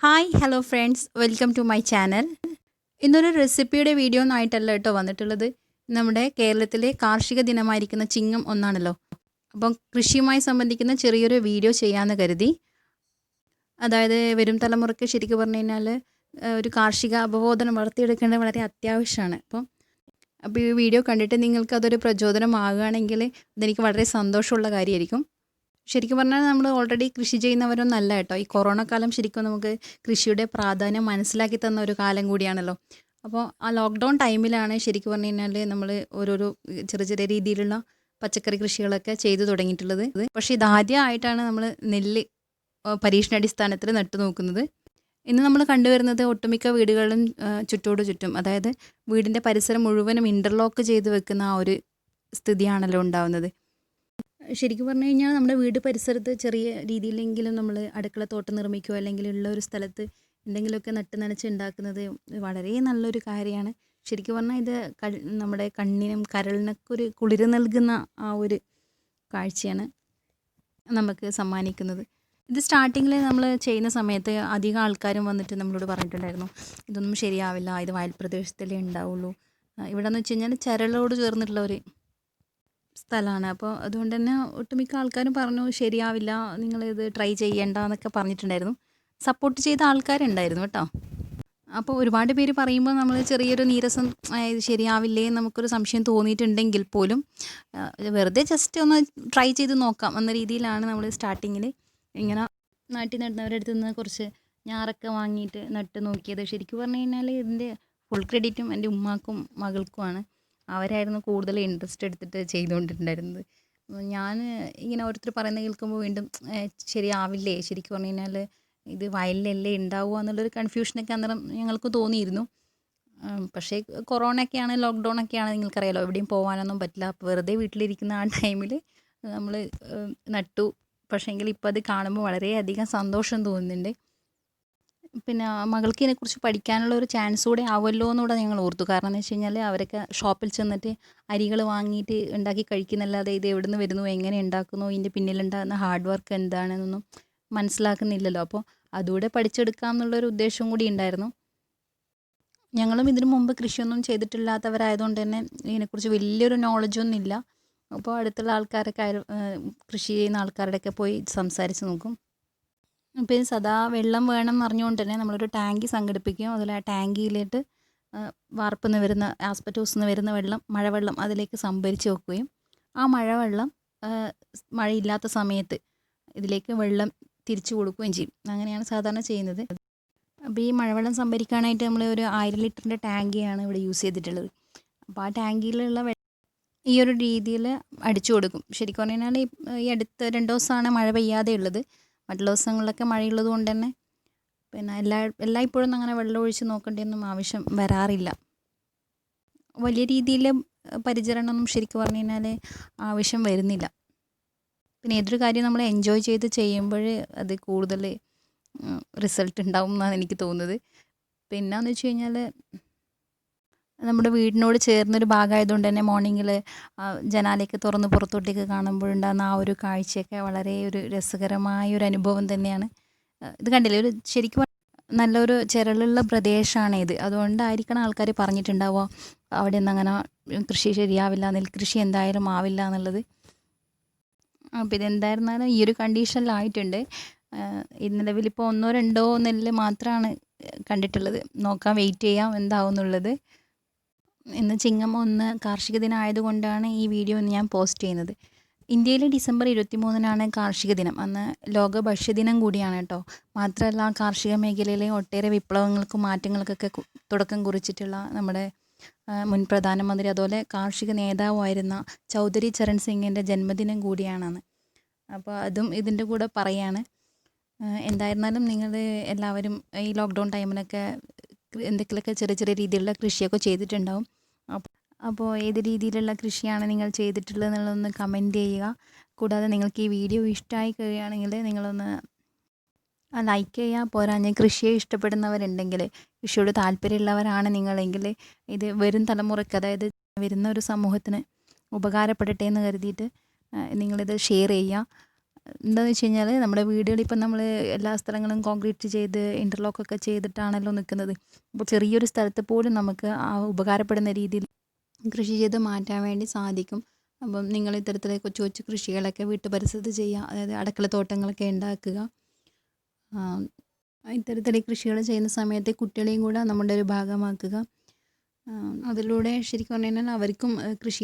Hi hello friends welcome to my channel. ഇന്നൊരു റെസിപ്പിയുടെ video ഒന്നായിട്ടല്ല കേട്ടോ വന്നിട്ടുള്ളത്. നമ്മുടെ കേരളത്തിലെ കാർഷിക ദിനമായിരിക്കുന്ന ചിങ്ങം ഒന്നാണല്ലോ. അപ്പം കൃഷിയുമായി സംബന്ധിക്കുന്ന ചെറിയൊരു വീഡിയോ ചെയ്യാമെന്ന് കരുതി. അതായത് വരും തലമുറയ്ക്ക് ശരിക്കും പറഞ്ഞു കഴിഞ്ഞാൽ ഒരു കാർഷിക അവബോധനം വളർത്തിയെടുക്കേണ്ടത് വളരെ അത്യാവശ്യമാണ്. അപ്പോൾ ഈ വീഡിയോ കണ്ടിട്ട് നിങ്ങൾക്ക് അതൊരു പ്രചോദനമാകുകയാണെങ്കിൽ അതെനിക്ക് വളരെ സന്തോഷമുള്ള കാര്യമായിരിക്കും. ശരിക്കും പറഞ്ഞാൽ നമ്മൾ ഓൾറെഡി കൃഷി ചെയ്യുന്നവരൊന്നും അല്ല കേട്ടോ. ഈ കൊറോണ കാലം ശരിക്കും നമുക്ക് കൃഷിയുടെ പ്രാധാന്യം മനസ്സിലാക്കി തന്ന ഒരു കാലം കൂടിയാണല്ലോ. അപ്പോൾ ആ ലോക്ക്ഡൗൺ ടൈമിലാണ് ശരിക്കും പറഞ്ഞു കഴിഞ്ഞാൽ നമ്മൾ ഓരോരോ ചെറിയ ചെറിയ രീതിയിലുള്ള പച്ചക്കറി കൃഷികളൊക്കെ ചെയ്തു തുടങ്ങിയിട്ടുള്ളത്. പക്ഷേ ഇതാദ്യമായിട്ടാണ് നമ്മൾ നെല്ല് പരീക്ഷണാടിസ്ഥാനത്തിൽ നട്ടു നോക്കുന്നത്. ഇന്ന് നമ്മൾ കണ്ടുവരുന്നത് ഒട്ടുമിക്ക വീടുകളിലും ചുറ്റോട് ചുറ്റും, അതായത് വീടിൻ്റെ പരിസരം മുഴുവനും ഇൻ്റർലോക്ക് ചെയ്ത് വെക്കുന്ന ആ ഒരു സ്ഥിതിയാണല്ലോ ഉണ്ടാവുന്നത്. ശരിക്കും പറഞ്ഞു കഴിഞ്ഞാൽ നമ്മുടെ വീട് പരിസരത്ത് ചെറിയ രീതിയിലെങ്കിലും നമ്മൾ അടുക്കളത്തോട്ടം നിർമ്മിക്കുകയോ അല്ലെങ്കിൽ ഉള്ള ഒരു സ്ഥലത്ത് എന്തെങ്കിലുമൊക്കെ നട്ട് നനച്ച് ഉണ്ടാക്കുന്നത് വളരെ നല്ലൊരു കാര്യമാണ്. ശരിക്കും പറഞ്ഞാൽ ഇത് നമ്മുടെ കണ്ണിനും കരളിനൊക്കെ ഒരു കുളിര് നൽകുന്ന ആ ഒരു കാഴ്ചയാണ് നമുക്ക് സമ്മാനിക്കുന്നത്. ഇത് സ്റ്റാർട്ടിങ്ങിൽ നമ്മൾ ചെയ്യുന്ന സമയത്ത് അധികം ആൾക്കാരും വന്നിട്ട് നമ്മളോട് പറഞ്ഞിട്ടുണ്ടായിരുന്നു, ഇതൊന്നും ശരിയാവില്ല, ഇത് വയൽ പ്രദേശത്തല്ലേ ഉണ്ടാവുള്ളൂ. ഇവിടെ എന്ന് വെച്ച് കഴിഞ്ഞാൽ ചരലോട് ചേർന്നിട്ടുള്ള ഒരു സ്ഥലമാണ്. അപ്പോൾ അതുകൊണ്ട് തന്നെ ഒട്ടുമിക്ക ആൾക്കാരും പറഞ്ഞു ശരിയാവില്ല, നിങ്ങളിത് ട്രൈ ചെയ്യേണ്ട എന്നൊക്കെ പറഞ്ഞിട്ടുണ്ടായിരുന്നു. സപ്പോർട്ട് ചെയ്ത ആൾക്കാരുണ്ടായിരുന്നു കേട്ടോ. അപ്പോൾ ഒരുപാട് പേര് പറയുമ്പോൾ നമ്മൾ ചെറിയൊരു നീരസം, ഇത് ശരിയാവില്ലേ നമുക്കൊരു സംശയം തോന്നിയിട്ടുണ്ടെങ്കിൽ പോലും വെറുതെ ജസ്റ്റ് ഒന്ന് ട്രൈ ചെയ്ത് നോക്കാം എന്ന രീതിയിലാണ് നമ്മൾ സ്റ്റാർട്ടിങ്ങിൽ ഇങ്ങനെ നാട്ടിൽ നടുന്നവരുടെ അടുത്ത് നിന്ന് കുറച്ച് ഞാറൊക്കെ വാങ്ങിയിട്ട് നട്ട് നോക്കിയത്. ശരിക്കും പറഞ്ഞു കഴിഞ്ഞാൽ ഇതിൻ്റെ ഫുൾ ക്രെഡിറ്റും എൻ്റെ ഉമ്മാക്കും മകൾക്കുമാണ്. അവരായിരുന്നു കൂടുതൽ ഇൻട്രസ്റ്റ് എടുത്തിട്ട് ചെയ്തുകൊണ്ടിട്ടുണ്ടായിരുന്നത്. ഞാൻ ഇങ്ങനെ ഓരോരുത്തർ പറയുന്നത് കേൾക്കുമ്പോൾ വീണ്ടും ശരിയാവില്ലേ, ശരിക്കും പറഞ്ഞു കഴിഞ്ഞാൽ ഇത് വയലിലല്ലേ ഉണ്ടാവുക എന്നുള്ളൊരു കൺഫ്യൂഷനൊക്കെ അന്നേരം ഞങ്ങൾക്ക് തോന്നിയിരുന്നു. പക്ഷേ കൊറോണയൊക്കെയാണ്, ലോക്ക്ഡൗൺ ഒക്കെയാണ്, നിങ്ങൾക്കറിയാലോ, എവിടെയും പോകാനൊന്നും പറ്റില്ല. അപ്പോൾ വെറുതെ വീട്ടിലിരിക്കുന്ന ആ ടൈമിൽ നമ്മൾ നട്ടു. പക്ഷേങ്കിൽ ഇപ്പോൾ അത് കാണുമ്പോൾ വളരെയധികം സന്തോഷം തോന്നുന്നുണ്ട്. പിന്നെ മകൾക്ക് ഇതിനെക്കുറിച്ച് പഠിക്കാനുള്ള ഒരു ചാൻസ് കൂടെ ആവുമല്ലോ എന്നുകൂടെ ഞങ്ങൾ ഓർത്തു. കാരണം എന്ന് വെച്ച് കഴിഞ്ഞാൽ അവരൊക്കെ ഷോപ്പിൽ ചെന്നിട്ട് അരികൾ വാങ്ങിയിട്ട് ഉണ്ടാക്കി കഴിക്കുന്നല്ലാതെ ഇത് എവിടെ നിന്ന് വരുന്നു, എങ്ങനെ ഉണ്ടാക്കുന്നു, ഇതിൻ്റെ പിന്നിലുണ്ടാകുന്ന ഹാർഡ് വർക്ക് എന്താണെന്നൊന്നും മനസ്സിലാക്കുന്നില്ലല്ലോ. അപ്പോൾ അതുകൂടെ പഠിച്ചെടുക്കാം എന്നുള്ളൊരു ഉദ്ദേശം കൂടി ഉണ്ടായിരുന്നു. ഞങ്ങളും ഇതിനു മുമ്പ് കൃഷിയൊന്നും ചെയ്തിട്ടില്ലാത്തവരായതുകൊണ്ട് തന്നെ ഇതിനെക്കുറിച്ച് വലിയൊരു നോളജൊന്നും ഇല്ല. അപ്പോൾ അടുത്തുള്ള ആൾക്കാരൊക്കെ കൃഷി ചെയ്യുന്ന ആൾക്കാരുടെയൊക്കെ പോയി സംസാരിച്ച് നോക്കും. അപ്പോൾ ഇത് സദാ വെള്ളം വേണം എന്ന് അറിഞ്ഞുകൊണ്ട് തന്നെ നമ്മളൊരു ടാങ്കി സംഘടിപ്പിക്കുകയും അതിൽ ആ ടാങ്കിയിലേക്ക് വാർപ്പിൽ നിന്ന് വരുന്ന ആസ്പെറ്റോസിൽ നിന്ന് വരുന്ന വെള്ളം, മഴവെള്ളം അതിലേക്ക് സംഭരിച്ച് വെക്കുകയും ആ മഴവെള്ളം മഴയില്ലാത്ത സമയത്ത് ഇതിലേക്ക് വെള്ളം തിരിച്ചു കൊടുക്കുകയും ചെയ്യും. അങ്ങനെയാണ് സാധാരണ ചെയ്യുന്നത്. അപ്പോൾ ഈ മഴവെള്ളം സംഭരിക്കാനായിട്ട് നമ്മൾ ഒരു 1000 ലിറ്ററിൻ്റെ ടാങ്കിയാണ് ഇവിടെ യൂസ് ചെയ്തിട്ടുള്ളത്. അപ്പോൾ ആ ടാങ്കിയിലുള്ള ഈ ഒരു രീതിയിൽ അടിച്ചു കൊടുക്കും. ശരിക്കും പറഞ്ഞു കഴിഞ്ഞാൽ ഈ അടുത്ത 2 ദിവസമാണ് മഴ പെയ്യാതെ ഉള്ളത്. മറ്റുള്ള ദിവസങ്ങളിലൊക്കെ മഴയുള്ളത് കൊണ്ട് തന്നെ പിന്നെ എല്ലായ്പ്പോഴും അങ്ങനെ വെള്ളം ഒഴിച്ച് നോക്കേണ്ടിയൊന്നും ആവശ്യം വരാറില്ല. വലിയ രീതിയിൽ പരിചരണമൊന്നും ശരിക്കും പറഞ്ഞു കഴിഞ്ഞാൽ ആവശ്യം വരുന്നില്ല. പിന്നെ ഏതൊരു കാര്യം നമ്മൾ എൻജോയ് ചെയ്ത് ചെയ്യുമ്പോൾ അത് കൂടുതൽ റിസൾട്ട് ഉണ്ടാവും എന്നാണ് എനിക്ക് തോന്നുന്നത്. പിന്നെയെന്ന് വെച്ച് കഴിഞ്ഞാൽ നമ്മുടെ വീടിനോട് ചേർന്നൊരു ഭാഗമായതുകൊണ്ട് തന്നെ മോർണിംഗിൽ ജനാലയൊക്കെ തുറന്ന് പുറത്തോട്ടേക്ക് കാണുമ്പോഴുണ്ടാകുന്ന ആ ഒരു കാഴ്ചയൊക്കെ വളരെ ഒരു രസകരമായൊരു അനുഭവം തന്നെയാണ്. ഇത് കണ്ടില്ലേ, ഒരു ശരിക്കും നല്ലൊരു ചിരളുള്ള പ്രദേശമാണ് ഇത്. അതുകൊണ്ടായിരിക്കണം ആൾക്കാർ പറഞ്ഞിട്ടുണ്ടാവുക അവിടെ നിന്ന് അങ്ങനെ കൃഷി ശരിയാവില്ല, നെൽകൃഷി എന്തായാലും ആവില്ല എന്നുള്ളത്. അപ്പോൾ ഇതെന്തായിരുന്നാലും ഈ ഒരു കണ്ടീഷനിലായിട്ടുണ്ട്. നിലവിലിപ്പോൾ 1-2 നെല്ല് മാത്രമാണ് കണ്ടിട്ടുള്ളത്. നോക്കാം, വെയിറ്റ് ചെയ്യാം എന്താവും എന്നുള്ളത്. ഇന്ന് ചിങ്ങം 1 കാർഷിക ദിനം ആയതുകൊണ്ടാണ് ഈ വീഡിയോ ഞാൻ പോസ്റ്റ് ചെയ്യുന്നത്. ഇന്ത്യയിൽ ഡിസംബർ 23-നാണ് കാർഷിക ദിനം. അന്ന് ലോക ഭക്ഷ്യദിനം കൂടിയാണ് കേട്ടോ. മാത്രമല്ല കാർഷിക മേഖലയിലെ ഒട്ടേറെ വിപ്ലവങ്ങൾക്കും മാറ്റങ്ങൾക്കൊക്കെ തുടക്കം കുറിച്ചിട്ടുള്ള നമ്മുടെ മുൻ പ്രധാനമന്ത്രി അതുപോലെ കാർഷിക നേതാവായിരുന്ന ചൗധരി ചരൺ സിംഗിൻ്റെ ജന്മദിനം കൂടിയാണെന്ന്. അപ്പോൾ അതും ഇതിൻ്റെ കൂടെ പറയാണ്. എന്തായിരുന്നാലും നിങ്ങൾ എല്ലാവരും ഈ ലോക്ക്ഡൗൺ ടൈമിലൊക്കെ എന്തെങ്കിലുമൊക്കെ ചെറിയ ചെറിയ രീതിയിലുള്ള കൃഷിയൊക്കെ ചെയ്തിട്ടുണ്ടാവും. അപ്പോൾ ഏത് രീതിയിലുള്ള കൃഷിയാണ് നിങ്ങൾ ചെയ്തിട്ടുള്ളത് എന്നുള്ളതൊന്ന് കമൻറ്റ് ചെയ്യുക. കൂടാതെ നിങ്ങൾക്ക് ഈ വീഡിയോ ഇഷ്ടമായി കഴിയുകയാണെങ്കിൽ നിങ്ങളൊന്ന് ലൈക്ക് ചെയ്യുക. പോരാഞ്ഞ് കൃഷിയെ ഇഷ്ടപ്പെടുന്നവരുണ്ടെങ്കിൽ, കൃഷിയോട് താല്പര്യമുള്ളവരാണ് നിങ്ങളെങ്കിൽ ഇത് വരും തലമുറയ്ക്ക്, അതായത് വരുന്ന ഒരു സമൂഹത്തിന് ഉപകാരപ്പെടട്ടെ എന്ന് കരുതിയിട്ട് നിങ്ങളിത് ഷെയർ ചെയ്യുക. എന്താണെന്ന് വെച്ച് കഴിഞ്ഞാൽ നമ്മുടെ വീടുകളിൽ ഇപ്പം നമ്മൾ എല്ലാ സ്ഥലങ്ങളും കോൺക്രീറ്റ് ചെയ്ത് ഇൻ്റർലോക്കൊക്കെ ചെയ്തിട്ടാണല്ലോ നിൽക്കുന്നത്. അപ്പോൾ ചെറിയൊരു സ്ഥലത്ത് പോലും നമുക്ക് ഉപകാരപ്പെടുന്ന രീതിയിൽ കൃഷി ചെയ്ത് മാറ്റാൻ വേണ്ടി സാധിക്കും. അപ്പം നിങ്ങൾ ഇത്തരത്തിലെ കൊച്ചു കൊച്ചു കൃഷികളൊക്കെ വീട്ടുപരിസരത്ത് ചെയ്യുക. അതായത് അടുക്കളത്തോട്ടങ്ങളൊക്കെ ഉണ്ടാക്കുക. ഇത്തരത്തിൽ കൃഷികൾ ചെയ്യുന്ന സമയത്ത് കുട്ടികളെയും കൂടെ നമ്മുടെ ഒരു ഭാഗമാക്കുക. അതിലൂടെ ശരിക്കും പറഞ്ഞു കഴിഞ്ഞാൽ അവർക്കും കൃഷി